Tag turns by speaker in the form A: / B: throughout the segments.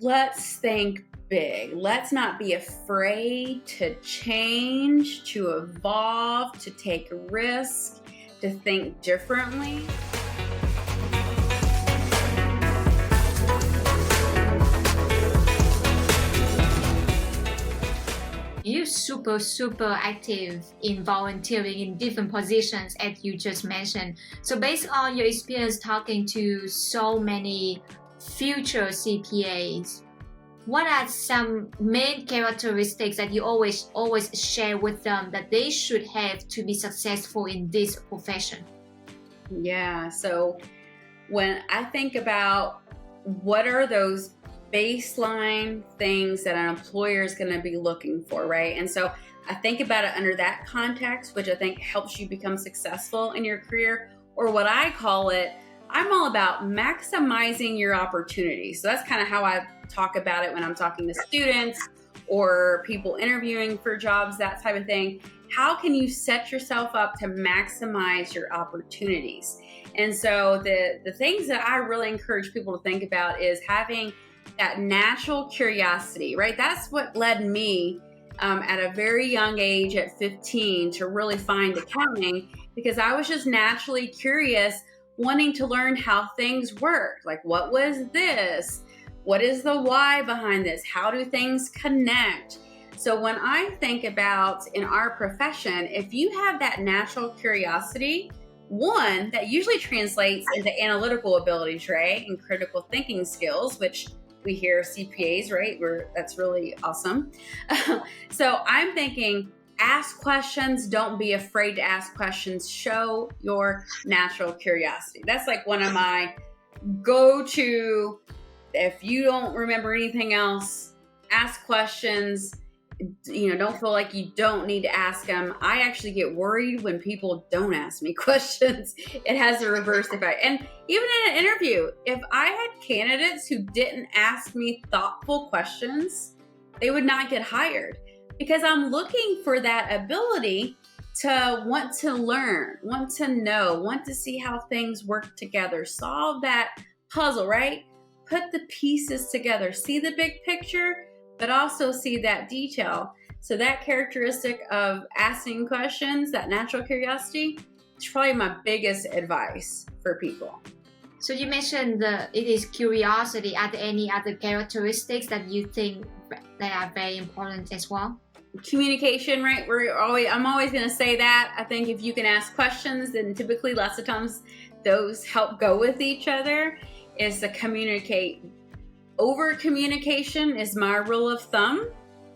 A: let's think big. Let's not be afraid to change, to evolve, to take risk, to think differently.
B: You're super active in volunteering in different positions, as you just mentioned. So based on your experience talking to so many future CPAs, what are some main characteristics that you always share with them that they should have to be successful in this profession?
A: Yeah, so when I think about what are those baseline things that an employer is going to be looking for, right? And so I think about it under that context, which I think helps you become successful in your career, or what I call it, I'm all about maximizing your opportunities. So that's kind of how I talk about it when I'm talking to students or people interviewing for jobs, that type of thing. How can you set yourself up to maximize your opportunities? And so the things that I really encourage people to think about is having that natural curiosity, right? That's what led me at a very young age at 15 to really find accounting, because I was just naturally curious, wanting to learn how things work. Like, what was this? What is the why behind this? How do things connect? So when I think about in our profession, if you have that natural curiosity, one, that usually translates into analytical abilities, right? And critical thinking skills, which we hear CPAs, right? That's really awesome. So I'm thinking, ask questions. Don't be afraid to ask questions. Show your natural curiosity. That's like one of my go-to. If you don't remember anything else, ask questions. Don't feel like you don't need to ask them. I actually get worried when people don't ask me questions. It has a reverse effect. And even in an interview, if I had candidates who didn't ask me thoughtful questions, they would not get hired, because I'm looking for that ability to want to learn, want to know, want to see how things work together, solve that puzzle, right? Put the pieces together, see the big picture, but also see that detail. So that characteristic of asking questions, that natural curiosity, is probably my biggest advice for people.
B: So you mentioned it is curiosity. Are there any other characteristics that you think that are very important as well?
A: Communication, right? I'm always going to say that. I think if you can ask questions, then typically lots of times those help go with each other, is to communicate. Over communication is my rule of thumb,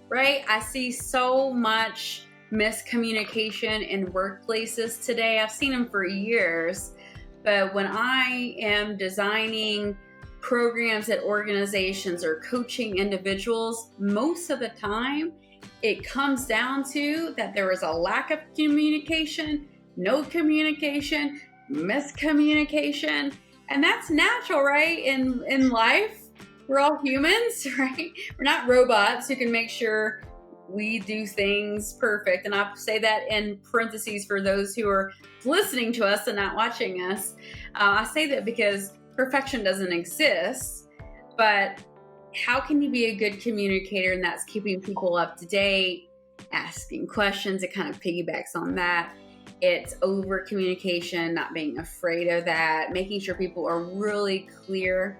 A: right? I see so much miscommunication in workplaces today. I've seen them for years, but when I am designing programs at organizations or coaching individuals, most of the time it comes down to that there is a lack of communication, no communication, miscommunication, and that's natural, right? In life. We're all humans, right? We're not robots who can make sure we do things perfect. And I say that in parentheses for those who are listening to us and not watching us. I say that because perfection doesn't exist, but how can you be a good communicator? And that's keeping people up to date, asking questions. It kind of piggybacks on that. It's over communication, not being afraid of that, making sure people are really clear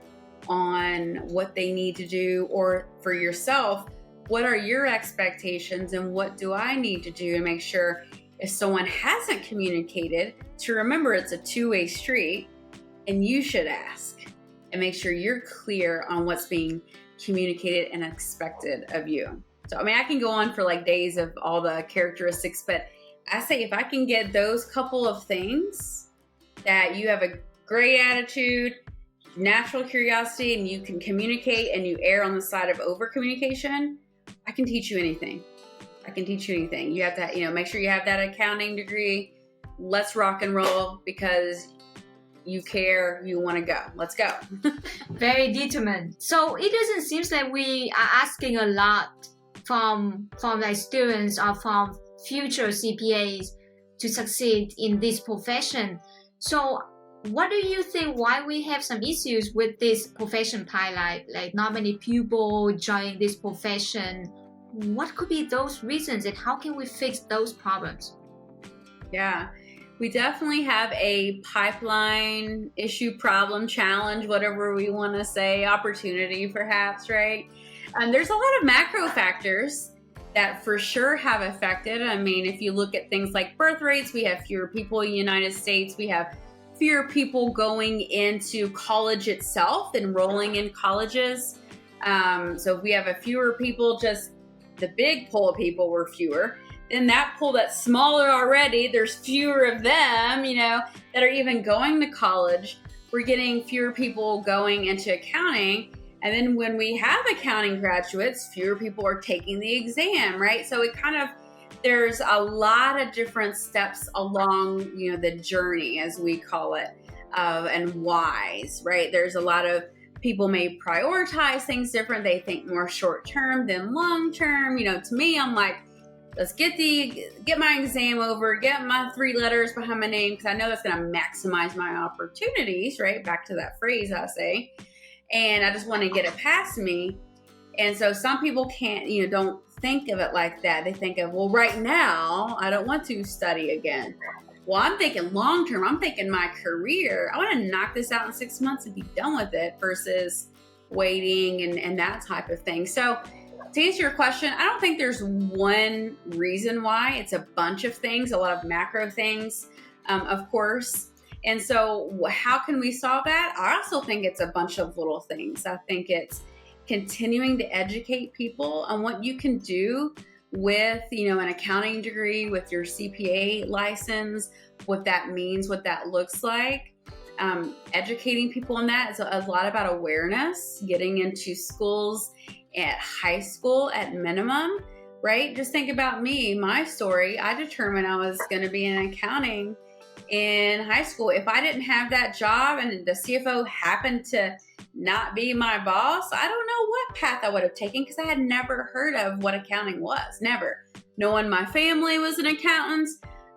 A: on what they need to do, or for yourself, what are your expectations and what do I need to do to make sure if someone hasn't communicated, to remember it's a two-way street and you should ask and make sure you're clear on what's being communicated and expected of you. So, I can go on for like days of all the characteristics, but I say if I can get those couple of things, that you have a great attitude, natural curiosity, and you can communicate and you err on the side of over communication, I can teach you anything. You have to, make sure you have that accounting degree. Let's rock and roll, because you care, you want to go. Let's go.
B: Very determined. So it doesn't seem like we are asking a lot from like students or from future CPAs to succeed in this profession. So what do you think why we have some issues with this profession pipeline? Like not many people join this profession. What could be those reasons and how can we fix those problems?
A: Yeah, we definitely have a pipeline issue, problem, challenge, whatever we want to say, opportunity perhaps, right? There's a lot of macro factors that for sure have affected. I mean, if you look at things like birth rates, we have fewer people in the United States. We have fewer people going into college itself, enrolling in colleges. So if we have a fewer people, just the big pool of people were fewer. Then that pool that's smaller already, there's fewer of them, that are even going to college. We're getting fewer people going into accounting. And then when we have accounting graduates, fewer people are taking the exam, right? So there's a lot of different steps along, the journey, as we call it, and whys, right? There's a lot of people may prioritize things different. They think more short-term than long-term. To me, I'm like, let's get my exam over, get my 3 letters behind my name, because I know that's going to maximize my opportunities, right? Back to that phrase I say. And I just want to get it past me. And so some people don't think of it like that. They think of, well, right now, I don't want to study again. Well, I'm thinking long term. I'm thinking my career. I want to knock this out in 6 months and be done with it versus waiting and that type of thing. So to answer your question, I don't think there's one reason why. It's a bunch of things, a lot of macro things, of course. And so how can we solve that? I also think it's a bunch of little things. I think it's continuing to educate people on what you can do with, an accounting degree, with your CPA license, what that means, what that looks like. Educating people on that is a lot about awareness, getting into schools at high school at minimum, right? Just think about me, my story. I determined I was going to be in accounting in high school. If I didn't have that job and the CFO happened to not be my boss, I don't know what path I would have taken because I had never heard of what accounting was. Never. No one in my family was an accountant.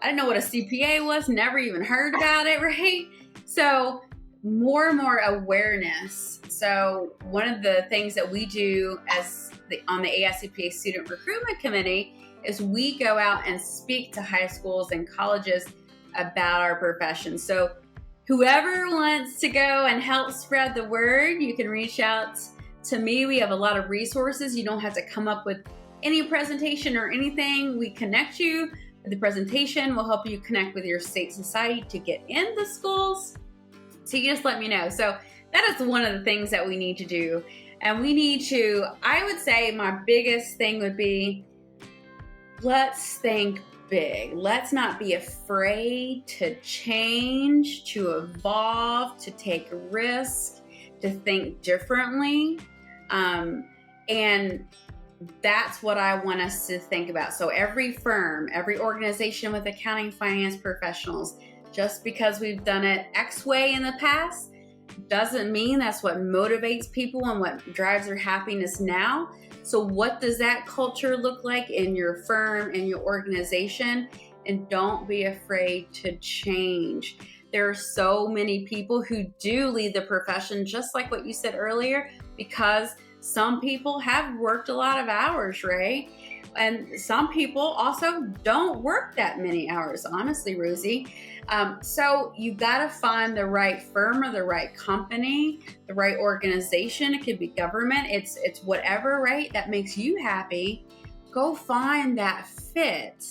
A: I didn't know what a CPA was. Never even heard about it, right? So more and more awareness. So one of the things that we do on the AICPA Student Recruitment Committee is we go out and speak to high schools and colleges about our profession. So whoever wants to go and help spread the word, you can reach out to me. We have a lot of resources. You don't have to come up with any presentation or anything. We connect you. The presentation will help you connect with your state society to get in the schools. So you just let me know. So that is one of the things that we need to do. And I would say my biggest thing would be, let's think big. Let's not be afraid to change, to evolve, to take risks, to think differently. And that's what I want us to think about. So every firm, every organization with accounting, finance professionals, just because we've done it X way in the past, doesn't mean that's what motivates people and what drives their happiness now. So what does that culture look like in your firm, in your organization? And don't be afraid to change. There are so many people who do leave the profession, just like what you said earlier, because some people have worked a lot of hours, right? And some people also don't work that many hours, honestly, Rosie. So you got to find the right firm or the right company, the right organization. It could be government. It's whatever, right? That makes you happy. Go find that fit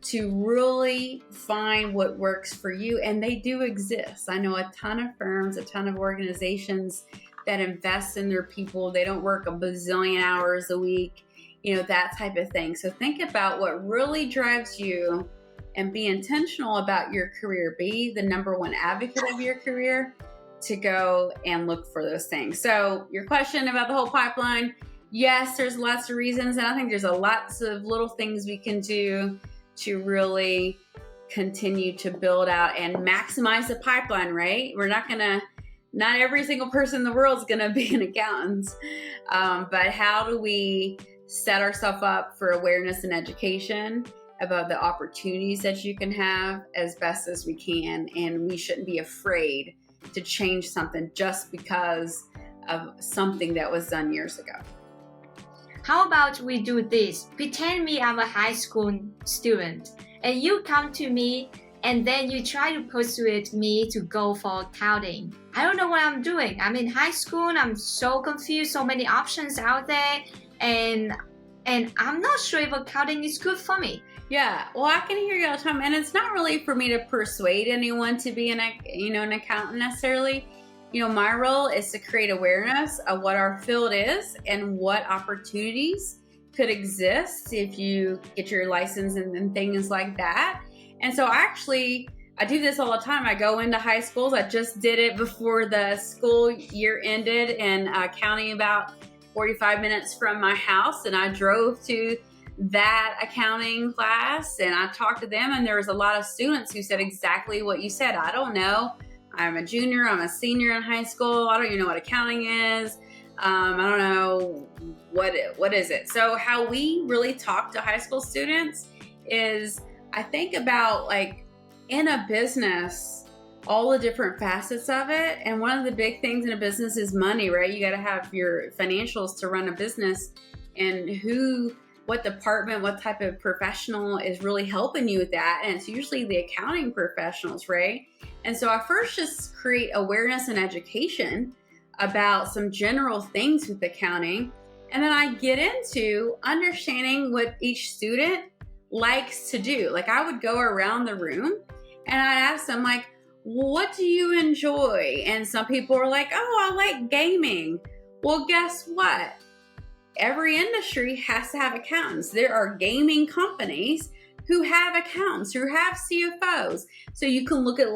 A: to really find what works for you. And they do exist. I know a ton of firms, a ton of organizations that invest in their people. They don't work a bazillion hours a week, that type of thing. So think about what really drives you and be intentional about your career. Be the number one advocate of your career to go and look for those things. So your question about the whole pipeline, yes, there's lots of reasons. And I think there's lots of little things we can do to really continue to build out and maximize the pipeline, right? Not every single person in the world is going to be an accountant. But how do we set ourselves up for awareness and education about the opportunities that you can have as best as we can. And we shouldn't be afraid to change something just because of something that was done years ago.
B: How about we do this? Pretend me I'm a high school student and you come to me and then you try to persuade me to go for accounting. I don't know what I'm doing. I'm in high school and I'm so confused, so many options out there, and I'm not sure if accounting is good for me.
A: Yeah, well, I can hear you all the time, and it's not really for me to persuade anyone to be an accountant necessarily. My role is to create awareness of what our field is and what opportunities could exist if you get your license and things like that. And so I do this all the time. I go into high schools. I just did it before the school year ended in county about 45 minutes from my house. And I drove to that accounting class and I talked to them. And there was a lot of students who said exactly what you said. I don't know. I'm a junior. I'm a senior in high school. I don't even know what accounting is. I don't know what is it. So how we really talk to high school students is I think about like in a business, all the different facets of it. And one of the big things in a business is money, right? You got to have your financials to run a business, and what department, what type of professional is really helping you with that. And it's usually the accounting professionals, right? And so I first just create awareness and education about some general things with accounting. And then I get into understanding what each student likes to do. Like I would go around the room and I'd ask them like, what do you enjoy? And some people are like, oh, I like gaming. Well, guess what? Every industry has to have accountants. There are gaming companies who have accountants, who have CFOs. So you can look at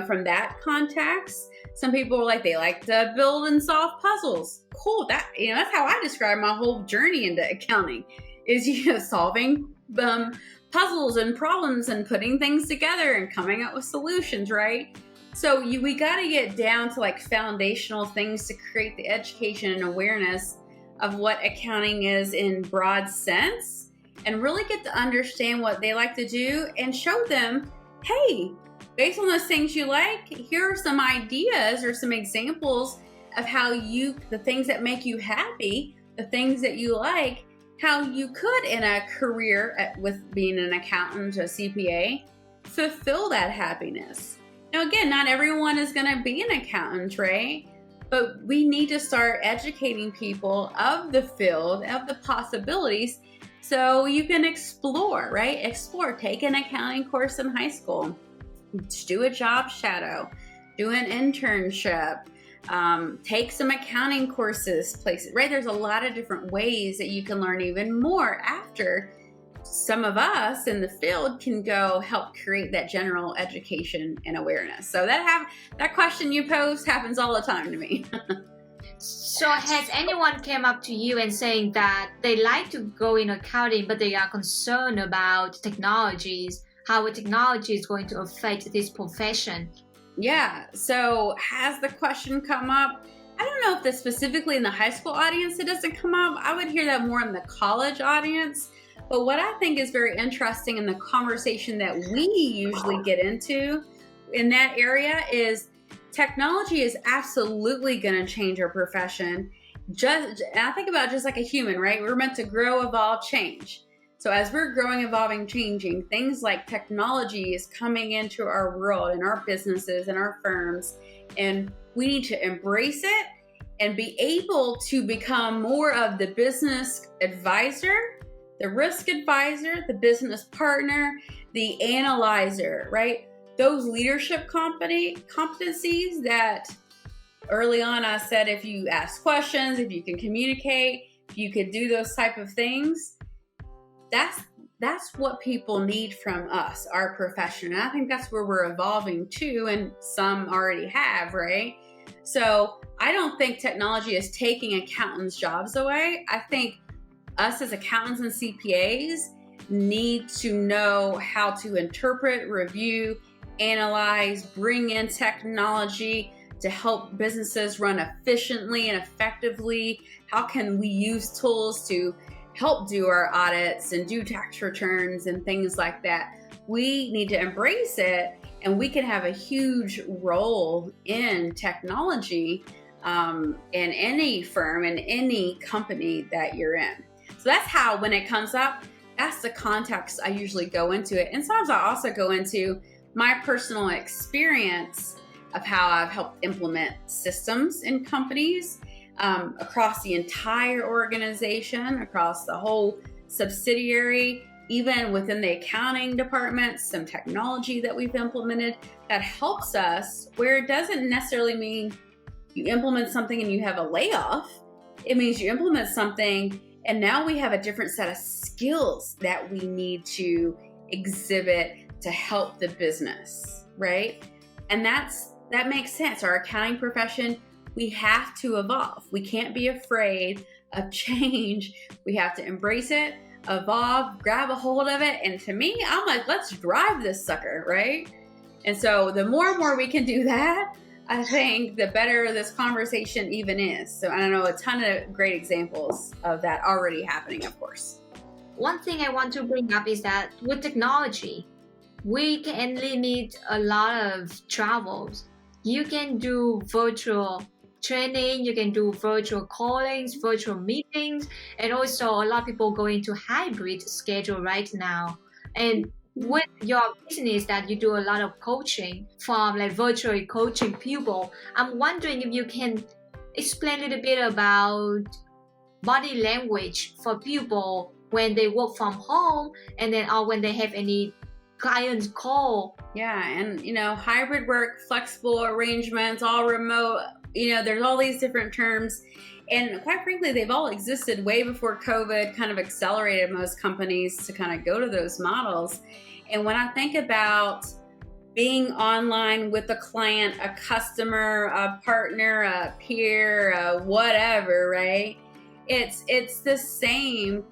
A: from that context. Some people are like, they like to build and solve puzzles. Cool. That's how I describe my whole journey into accounting is, solving puzzles and problems and putting things together and coming up with solutions, right? So we got to get down to like foundational things to create the education and awareness of what accounting is in broad sense, and really get to understand what they like to do and show them, hey, based on those things you like, here are some ideas or some examples of how the things that make you happy, the things that you like, how you could in a career with being an accountant, a CPA, fulfill that happiness. Now, again, not everyone is going to be an accountant, right? But we need to start educating people of the field, of the possibilities, so you can explore, right? Take an accounting course in high school, do a job shadow, do an internship, take some accounting courses, places, right? There's a lot of different ways that you can learn even more after some of us in the field can go help create that general education and awareness. So that question you posed happens all the time to me.
B: So has anyone came up to you and saying that they like to go in accounting, but they are concerned about technologies, how technology is going to affect this profession?
A: Yeah. So has the question come up? I don't know if this specifically in the high school audience, it doesn't come up. I would hear that more in the college audience. But what I think is very interesting in the conversation that we usually get into in that area is technology is absolutely going to change our profession. And I think about just like a human, right? We're meant to grow, evolve, change. So as we're growing, evolving, changing, things like technology is coming into our world and our businesses and our firms, and we need to embrace it and be able to become more of the business advisor, the risk advisor, the business partner, the analyzer, right? Those leadership competencies that early on I said, if you ask questions, if you can communicate, if you could do those type of things, that's what people need from us, our profession. And I think that's where we're evolving to, and some already have, right? So I don't think technology is taking accountants' jobs away. I think us as accountants and CPAs need to know how to interpret, review, analyze, bring in technology to help businesses run efficiently and effectively. How can we use tools to help do our audits and do tax returns and things like that. We need to embrace it, and we can have a huge role in technology in any firm, in any company that you're in. So that's how, when it comes up, that's the context I usually go into it. And sometimes I also go into my personal experience of how I've helped implement systems in companies across the entire organization, across the whole subsidiary, even within the accounting department, some technology that we've implemented that helps us, where it doesn't necessarily mean you implement something and you have a layoff. It means you implement something and now we have a different set of skills that we need to exhibit to help the business, right? And that makes sense. Our accounting profession, we have to evolve. We can't be afraid of change. We have to embrace it, evolve, grab a hold of it. And to me, I'm like, let's drive this sucker, right? And so the more and more we can do that, I think the better this conversation even is. So I don't know, a ton of great examples of that already happening, of course.
B: One thing I want to bring up is that with technology, we can limit a lot of travels. You can do virtual training, you can do virtual callings, virtual meetings, and also a lot of people go into hybrid schedule right now. And with your business that you do a lot of coaching from like virtually coaching people, I'm wondering if you can explain a little bit about body language for people when they work from home and then or when they have any clients call.
A: Yeah, and hybrid work, flexible arrangements, all remote, there's all these different terms. And quite frankly, they've all existed way before COVID kind of accelerated most companies to kind of go to those models. And when I think about being online with a client, a customer, a partner, a peer, whatever, right? It's the same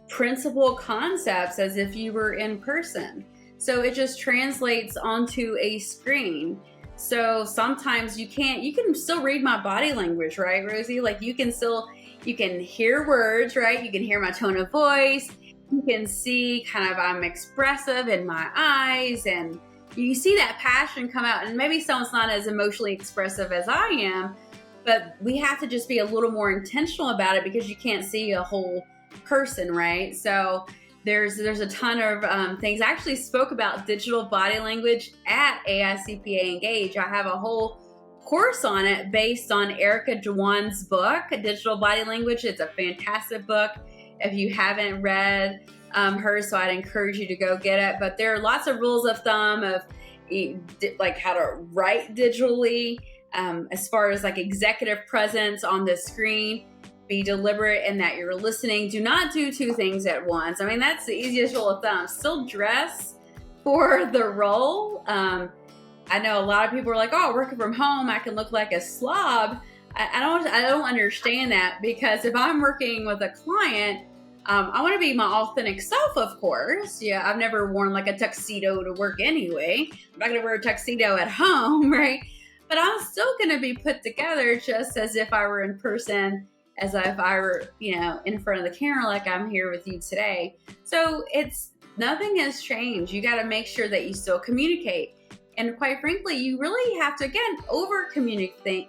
A: principal concepts as if you were in person. So it just translates onto a screen. So sometimes you can still read my body language, right, Rosie? Like you can hear words, right? You can hear my tone of voice. You can see kind of I'm expressive in my eyes, and you see that passion come out. And maybe someone's not as emotionally expressive as I am, but we have to just be a little more intentional about it because you can't see a whole person, right? So there's a ton of things. I actually spoke about digital body language at AICPA Engage. I have a whole course on it based on Erica Dwan's book, Digital Body Language. It's a fantastic book if you haven't read her, so I'd encourage you to go get it. But there are lots of rules of thumb of like how to write digitally, as far as like executive presence on the screen. Be deliberate in that you're listening. Do not do two things at once. I mean, that's the easiest rule of thumb. Still dress for the role. I know a lot of people are like, oh, working from home, I can look like a slob. I don't understand that, because if I'm working with a client, I want to be my authentic self, of course. Yeah, I've never worn like a tuxedo to work anyway. I'm not going to wear a tuxedo at home, right? But I'm still going to be put together just as if I were in person, as if I were, in front of the camera like I'm here with you today. So nothing has changed. You got to make sure that you still communicate. And quite frankly, you really have to, again, over communicate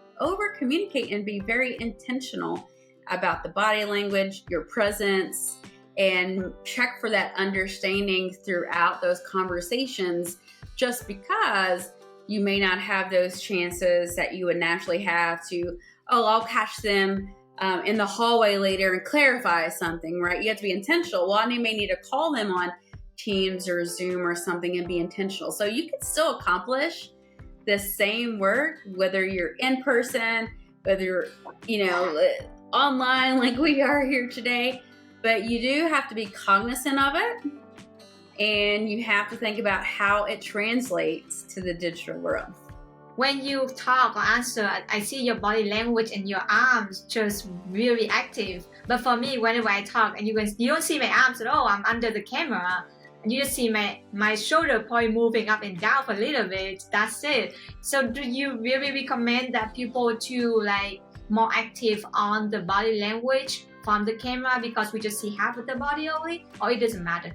A: and be very intentional about the body language, your presence, and check for that understanding throughout those conversations, just because you may not have those chances that you would naturally have to, I'll catch them in the hallway later and clarify something, right? You have to be intentional. Well, I may need to call them on Teams or Zoom or something and be intentional. So you can still accomplish the same work, whether you're in person, whether you're, online like we are here today, but you do have to be cognizant of it, and you have to think about how it translates to the digital world.
B: When you talk or answer, I see your body language and your arms just really active. But for me, whenever I talk and you don't see my arms at all, I'm under the camera. And you just see my shoulder point moving up and down for a little bit. That's it. So do you really recommend that people to like more active on the body language from the camera because we just see half of the body only, or it doesn't matter?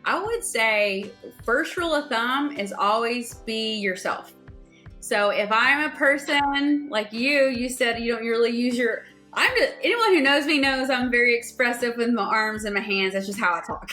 A: I would say first rule of thumb is always be yourself. So if I'm a person like you said you don't really use anyone who knows me knows I'm very expressive with my arms and my hands. That's just how I talk.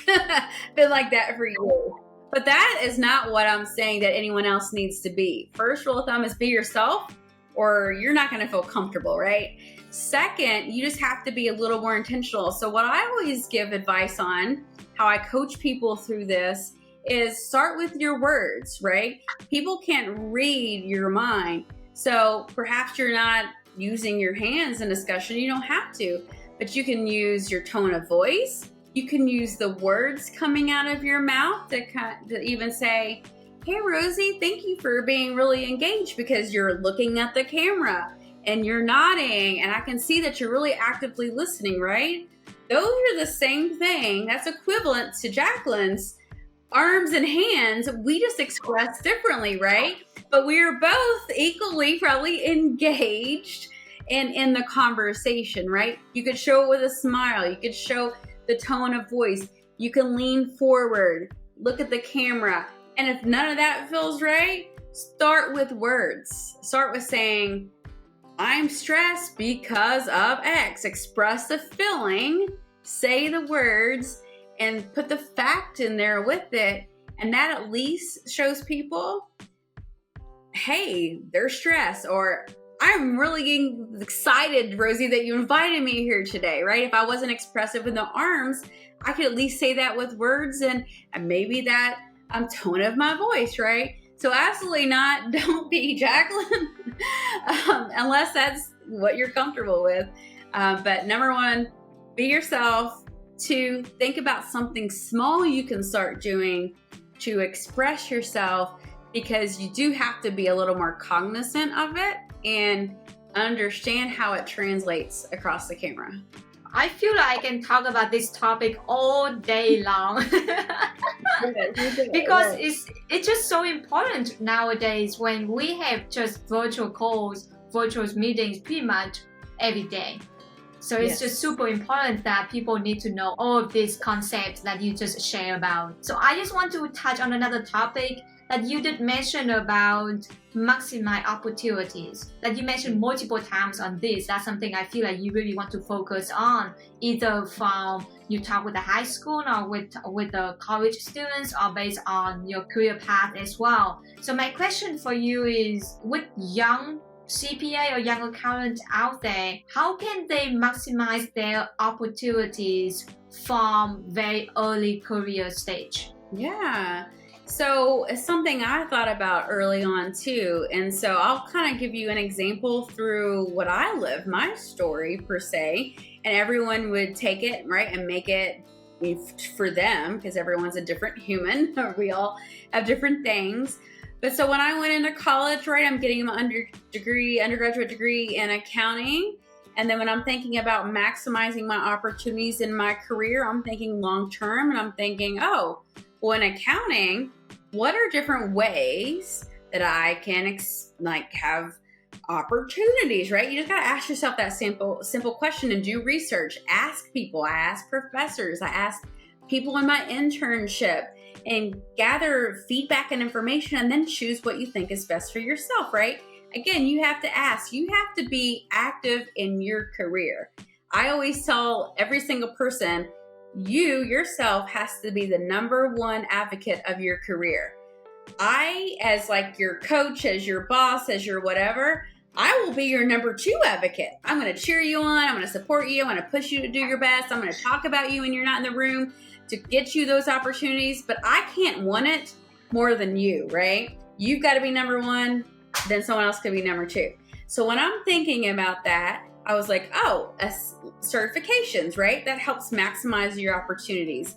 A: Been like that for years. But that is not what I'm saying that anyone else needs to be. First rule of thumb is be yourself, or you're not going to feel comfortable, right? Second, you just have to be a little more intentional. So what I always give advice on, how I coach people through this, is start with your words, right? People can't read your mind. So perhaps you're not using your hands in discussion. You don't have to, but you can use your tone of voice. You can use the words coming out of your mouth to even say, hey, Rosie, thank you for being really engaged, because you're looking at the camera and you're nodding, and I can see that you're really actively listening, right? Those are the same thing. That's equivalent to Jaclyn's arms and hands. We just express differently, right? But we are both equally probably engaged in the conversation, right? You could show it with a smile. You could show the tone of voice. You can lean forward, look at the camera. And if none of that feels right, start with words. Start with saying, I'm stressed because of X. Express the feeling, say the words, and put the fact in there with it. And that at least shows people, hey, they're stressed, or I'm really getting excited, Rosie, that you invited me here today, right? If I wasn't expressive in the arms, I could at least say that with words and maybe that tone of my voice, right? So absolutely not. Don't be Jaclyn unless that's what you're comfortable with. But number one, be yourself. Two, think about something small you can start doing to express yourself, because you do have to be a little more cognizant of it and understand how it translates across the camera.
B: I feel like I can talk about this topic all day long because it's just so important nowadays when we have just virtual calls, virtual meetings pretty much every day. So it's just super important that people need to know all of these concepts that you just share about. So I just want to touch on another topic that you did mention about maximize opportunities, that you mentioned multiple times on this. That's something I feel like you really want to focus on, either from you talk with the high school or with the college students, or based on your career path as well. So my question for you is, with young CPA or young accountants out there, how can they maximize their opportunities from very early career stage?
A: Yeah. So it's something I thought about early on too. And so I'll kind of give you an example through what I live, my story per se, and everyone would take it, right, and make it for them, because everyone's a different human. We all have different things. But so when I went into college, right, I'm getting my undergraduate degree in accounting. And then when I'm thinking about maximizing my opportunities in my career, I'm thinking long term, and I'm thinking, oh, well, in accounting, what are different ways that I can have opportunities, right? You just got to ask yourself that simple question and do research. Ask people. I asked professors. I asked people in my internship, and gather feedback and information, and then choose what you think is best for yourself, right? Again, you have to ask. You have to be active in your career. I always tell every single person, you yourself has to be the number one advocate of your career. I, as like your coach, as your boss, as your whatever, I will be your number two advocate. I'm going to cheer you on. I'm going to support you. I'm going to push you to do your best. I'm going to talk about you when you're not in the room to get you those opportunities. But I can't want it more than you, right? You've got to be number one. Then someone else could be number two. So when I'm thinking about that, I was like, oh, certifications, right? That helps maximize your opportunities.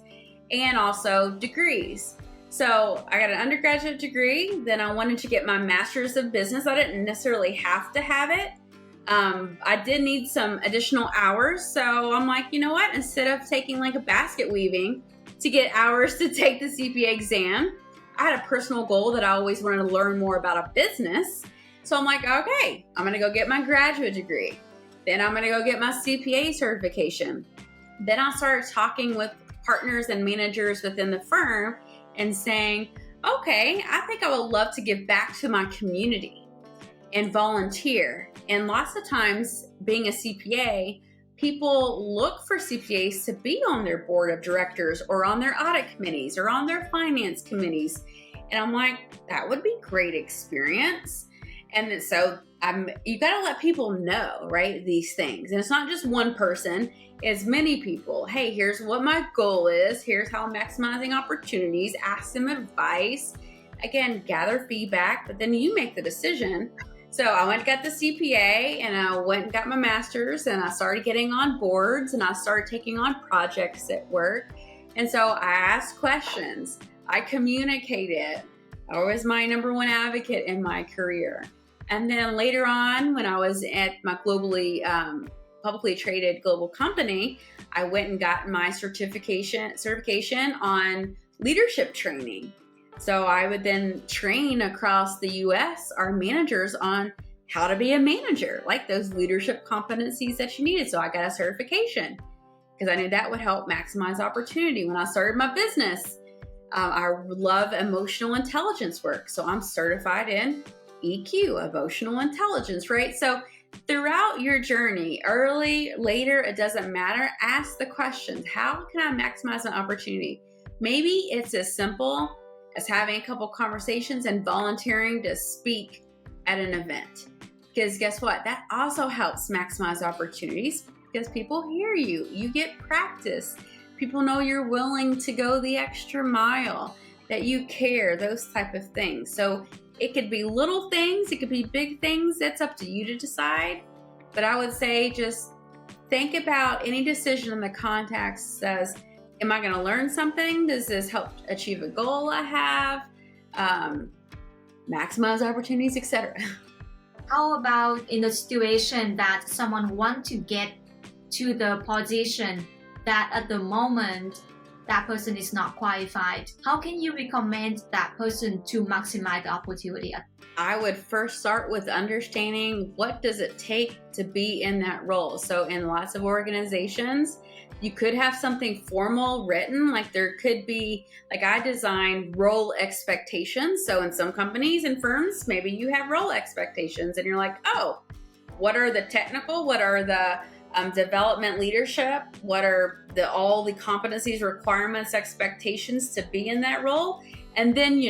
A: And also degrees. So I got an undergraduate degree. Then I wanted to get my master's of business. I didn't necessarily have to have it. I did need some additional hours. So I'm like, you know what? Instead of taking like a basket weaving to get hours to take the CPA exam, I had a personal goal that I always wanted to learn more about a business. So I'm like, okay, I'm going to go get my graduate degree. Then I'm going to go get my CPA certification. Then I'll start talking with partners and managers within the firm and saying, okay, I think I would love to give back to my community and volunteer. And lots of times, being a CPA, people look for CPAs to be on their board of directors or on their audit committees or on their finance committees. And I'm like, that would be a great experience. And so you got to let people know, right, these things. And it's not just one person, it's many people. Hey, here's what my goal is. Here's how I'm maximizing opportunities. Ask them advice. Again, gather feedback, but then you make the decision. So I went and got the CPA, and I went and got my master's, and I started getting on boards, and I started taking on projects at work. And so I asked questions. I communicated. I was my number one advocate in my career. And then later on, when I was at my publicly traded global company, I went and got my certification on leadership training. So I would then train across the US our managers on how to be a manager, like those leadership competencies that you needed. So I got a certification because I knew that would help maximize opportunity. When I started my business, I love emotional intelligence work. So I'm certified in EQ, emotional intelligence, right? So throughout your journey, early, later, it doesn't matter. Ask the questions. How can I maximize an opportunity? Maybe it's as simple as having a couple conversations and volunteering to speak at an event. Because guess what? That also helps maximize opportunities because people hear you. You get practice. People know you're willing to go the extra mile, that you care, those type of things. So it could be little things, it could be big things. That's up to you to decide. But I would say just think about any decision in the context says, am I going to learn something? Does this help achieve a goal I have? Maximize opportunities, etc.
B: How about in the situation that someone wants to get to the position that at the moment that person is not qualified? How can you recommend that person to maximize the opportunity?
A: I would first start with understanding what does it take to be in that role. So in lots of organizations, you could have something formal written, like there could be, like I design role expectations. So in some companies and firms, maybe you have role expectations and you're like, oh, what are the technical, what are the development leadership, what are all the competencies, requirements, expectations to be in that role? And then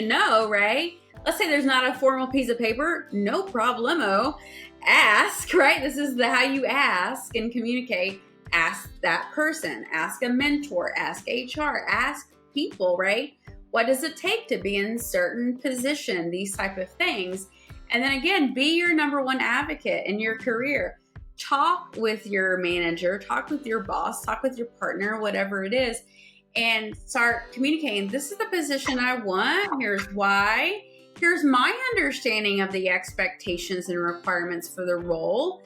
A: right? Let's say there's not a formal piece of paper, no problemo. Ask, right? This is how you ask and communicate. Ask that person, ask a mentor, ask HR, ask people, right? What does it take to be in certain position? These type of things. And then again, be your number one advocate in your career. Talk with your manager, talk with your boss, talk with your partner, whatever it is, and start communicating. This is the position I want. Here's why. Here's my understanding of the expectations and requirements for the role.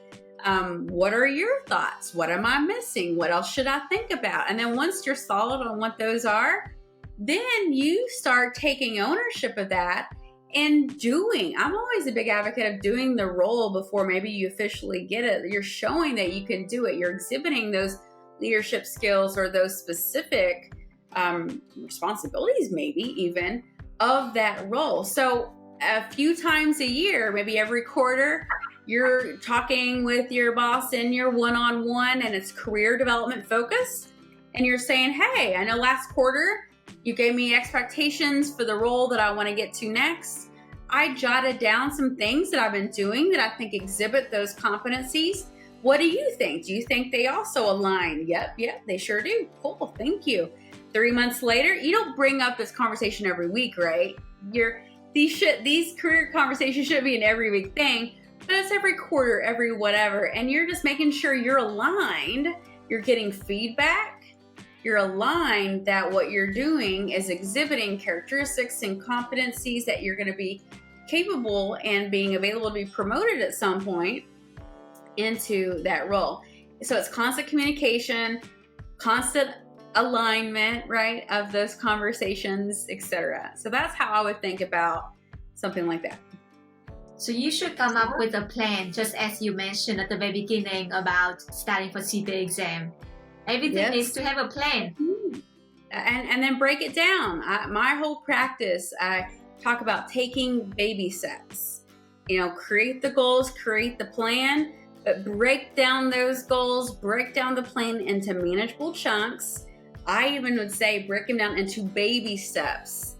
A: What are your thoughts? What am I missing? What else should I think about? And then once you're solid on what those are, then you start taking ownership of that and doing. I'm always a big advocate of doing the role before maybe you officially get it. You're showing that you can do it. You're exhibiting those leadership skills or those specific responsibilities, maybe even of that role. So a few times a year, maybe every quarter, you're talking with your boss in your one-on-one and it's career development focused. And you're saying, hey, I know last quarter you gave me expectations for the role that I want to get to next. I jotted down some things that I've been doing that I think exhibit those competencies. What do you think? Do you think they also align? Yep, they sure do. Cool, thank you. 3 months later, you don't bring up this conversation every week, right? These career conversations should be an every week thing, but it's every quarter, every whatever, and you're just making sure you're aligned, you're getting feedback, you're aligned that what you're doing is exhibiting characteristics and competencies that you're going to be capable and being available to be promoted at some point into that role. So it's constant communication, constant alignment, right, of those conversations, etc. So that's how I would think about something like that.
B: So you should come up with a plan, just as you mentioned at the very beginning about studying for CPA exam. Everything needs to have a plan.
A: And then break it down. My whole practice, I talk about taking baby steps. Create the goals, create the plan, but break down those goals, break down the plan into manageable chunks. I even would say break them down into baby steps.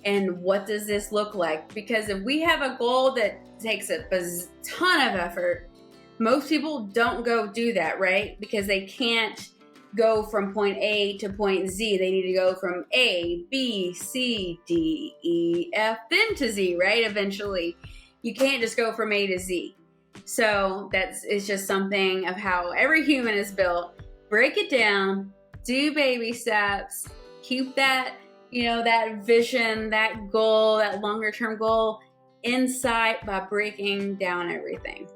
A: And what does this look like? Because if we have a goal that takes a ton of effort, most people don't go do that, right? Because they can't go from point A to point Z. They need to go from A, B, C, D, E, F, then to Z, right? Eventually. You can't just go from A to Z. So it's just something of how every human is built. Break it down, do baby steps, keep that, that vision, that goal, that longer term goal in sight by breaking down everything.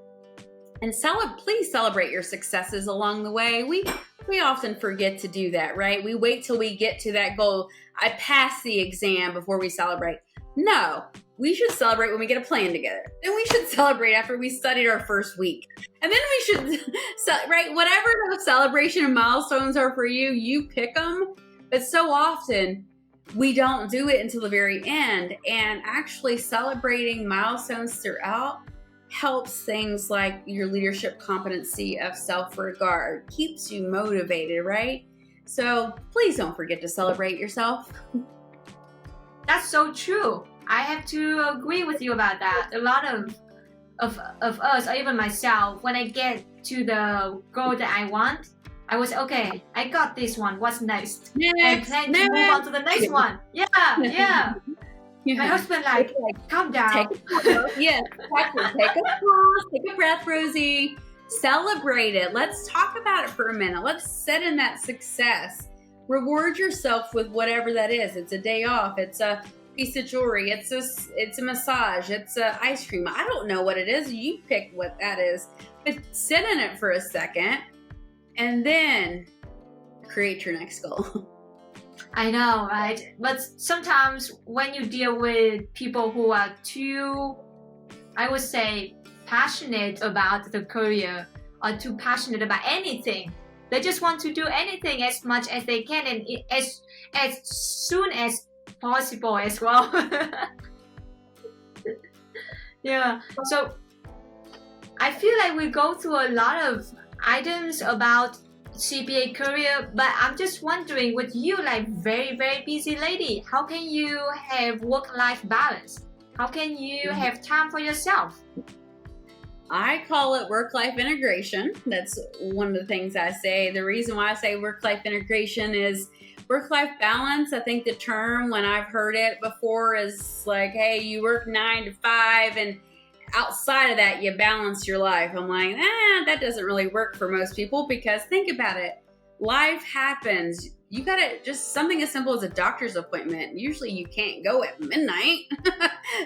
A: And please celebrate your successes along the way. We often forget to do that, right? We wait till we get to that goal. I passed the exam before we celebrate. No, we should celebrate when we get a plan together. Then we should celebrate after we studied our first week. And then we should, right? Whatever those celebration and milestones are for you, you pick them. But so often we don't do it until the very end. And actually celebrating milestones throughout helps things like your leadership competency of self-regard, keeps you motivated, right? So please don't forget to celebrate yourself.
B: That's so true. I have to agree with you about that. A lot of us, or even myself, when I get to the goal that I want, I was okay. I got this one. What's next? And plan to move on to the next one. Yeah. My husband calm down.
A: Take a pause. Yes, exactly. Take a pause. Take a breath, Rosie. Celebrate it. Let's talk about it for a minute. Let's sit in that success. Reward yourself with whatever that is. It's a day off. It's a piece of jewelry. It's a massage. It's a ice cream. I don't know what it is. You pick what that is. But sit in it for a second and then create your next goal.
B: I know, right? But sometimes when you deal with people who are too, I would say, passionate about the career or too passionate about anything, they just want to do anything as much as they can and as soon as possible as well. Yeah. So I feel like we go through a lot of items about CPA career, but I'm just wondering, with you, like very, very busy lady, how can you have work-life balance? How can you have time for yourself?
A: I call it work-life integration. That's one of the things I say. The reason why I say work-life integration is work-life balance. I think the term, when I've heard it before, is like, hey, you work 9 to 5 and outside of that, you balance your life. I'm like, that doesn't really work for most people, because think about it. Life happens. You got to just something as simple as a doctor's appointment. Usually you can't go at midnight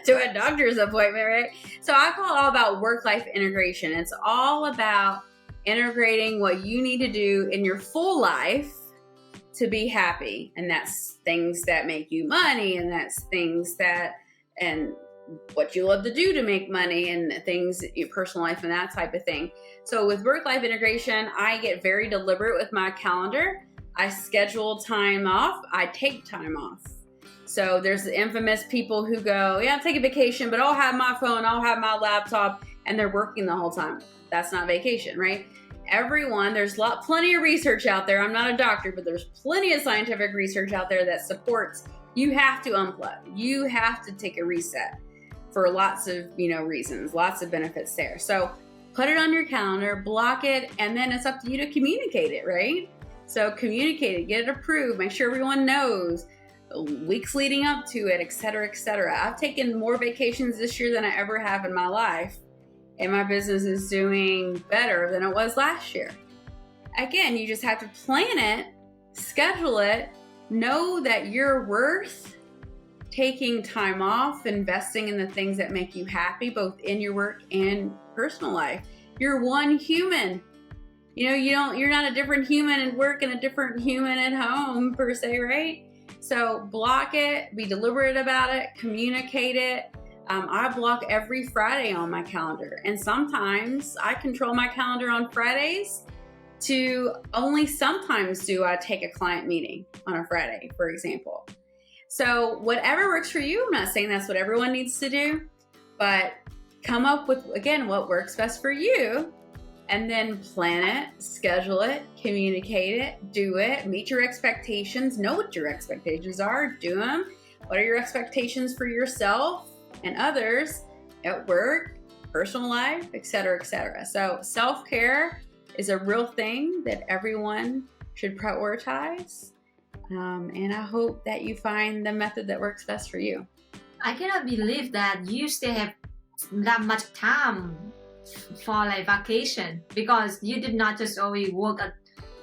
A: to a doctor's appointment, right? So I call it all about work-life integration. It's all about integrating what you need to do in your full life to be happy. And that's things that make you money, and that's things that, and what you love to do to make money, and things, your personal life and that type of thing. So with work-life integration, I get very deliberate with my calendar. I schedule time off. I take time off. So there's the infamous people who go, yeah, I'll take a vacation, but I'll have my phone, I'll have my laptop, and they're working the whole time. That's not vacation, right? Everyone, there's plenty of research out there. I'm not a doctor, but there's plenty of scientific research out there that supports you have to unplug. You have to take a reset for lots of, reasons, lots of benefits there. So put it on your calendar, block it, and then it's up to you to communicate it, right? So communicate it, get it approved, make sure everyone knows, weeks leading up to it, et cetera, et cetera. I've taken more vacations this year than I ever have in my life, and my business is doing better than it was last year. Again, you just have to plan it, schedule it, know that you're worth taking time off, investing in the things that make you happy, both in your work and personal life. You're one human. You're not a different human at work and a different human at home per se, right? So block it, be deliberate about it, communicate it. I block every Friday on my calendar. And sometimes I control my calendar on Fridays to only sometimes do I take a client meeting on a Friday, for example. So whatever works for you, I'm not saying that's what everyone needs to do, but come up with, again, what works best for you, and then plan it, schedule it, communicate it, do it, meet your expectations, know what your expectations are, do them. What are your expectations for yourself and others at work, personal life, et cetera, et cetera. So self-care is a real thing that everyone should prioritize. And I hope that you find the method that works best for you.
B: I cannot believe that you still have that much time for like vacation, because you did not just only work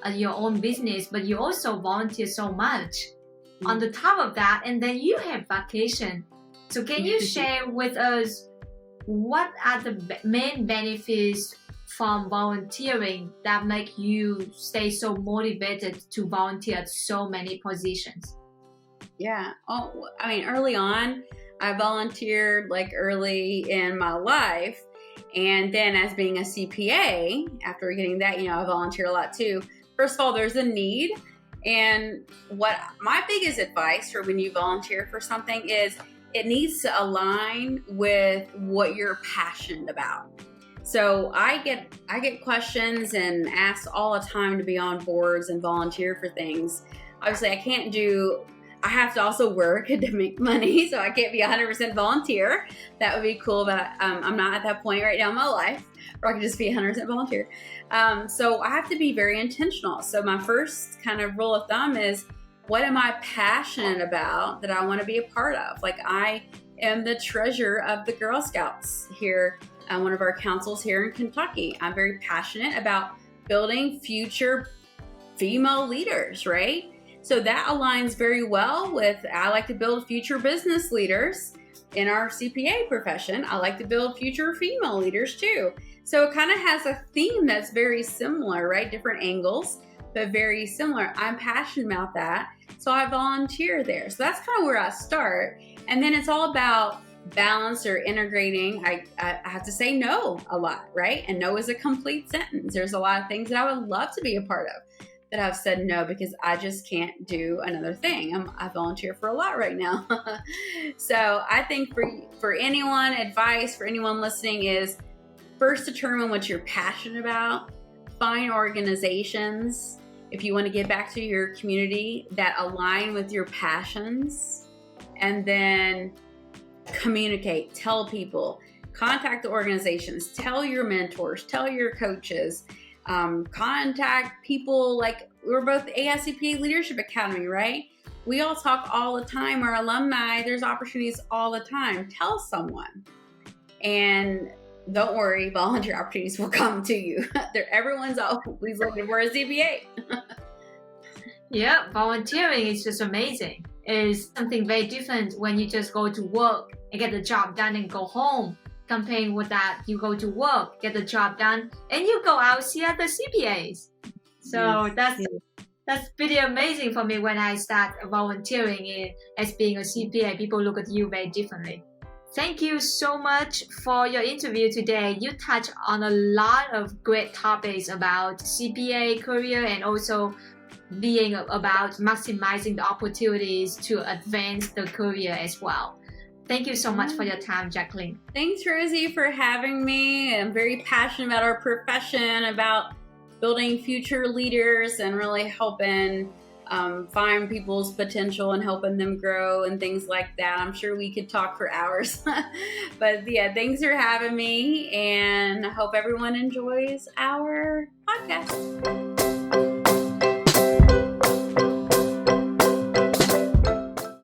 B: at your own business, but you also volunteer so much on the top of that, and then you have vacation. So can you share with us what are the main benefits from volunteering that make you stay so motivated to volunteer at so many positions?
A: Yeah. Oh, I mean, early on, I volunteered like early in my life. And then as being a CPA, after getting that, I volunteer a lot too. First of all, there's a need. And what my biggest advice for when you volunteer for something is it needs to align with what you're passionate about. So I get questions and asked all the time to be on boards and volunteer for things. Obviously, I have to also work to make money, so I can't be 100% volunteer. That would be cool, but I'm not at that point right now in my life where I can just be 100% volunteer. So I have to be very intentional. So my first kind of rule of thumb is, what am I passionate about that I want to be a part of? Like, I am the treasurer of the Girl Scouts here, one of our councils here in Kentucky. I'm very passionate about building future female leaders, right? So that aligns very well with, I like to build future business leaders in our CPA profession. I like to build future female leaders too. So it kind of has a theme that's very similar, right? Different angles, but very similar. I'm passionate about that, so I volunteer there. So that's kind of where I start. And then it's all about balance or integrating. I have to say no a lot, right? And no is a complete sentence. There's a lot of things that I would love to be a part of that I've said no because I just can't do another thing. I volunteer for a lot right now. So I think for anyone, advice for anyone listening is, first determine what you're passionate about. Find organizations, if you want to give back to your community, that align with your passions. And then communicate, tell people, contact the organizations, tell your mentors, tell your coaches, contact people. Like, we're both AICPA Leadership Academy, right? We all talk all the time. Our alumni, there's opportunities all the time. Tell someone. And don't worry, volunteer opportunities will come to you. Everyone's always looking for a CPA.
B: Yeah, volunteering is just amazing. It's something very different when you just go to work and get the job done and go home, comparing with that you go to work, get the job done, and you go out see other CPAs. So that's pretty amazing for me. When I start volunteering as being a CPA, people look at you very differently. Thank you so much for your interview today. You touched on a lot of great topics about CPA career and also being about maximizing the opportunities to advance the career as well. Thank you so much for your time, Jaclyn.
A: Thanks, Rosie, for having me. I'm very passionate about our profession, about building future leaders and really helping find people's potential and helping them grow and things like that. I'm sure we could talk for hours. But yeah, thanks for having me, and I hope everyone enjoys our podcast.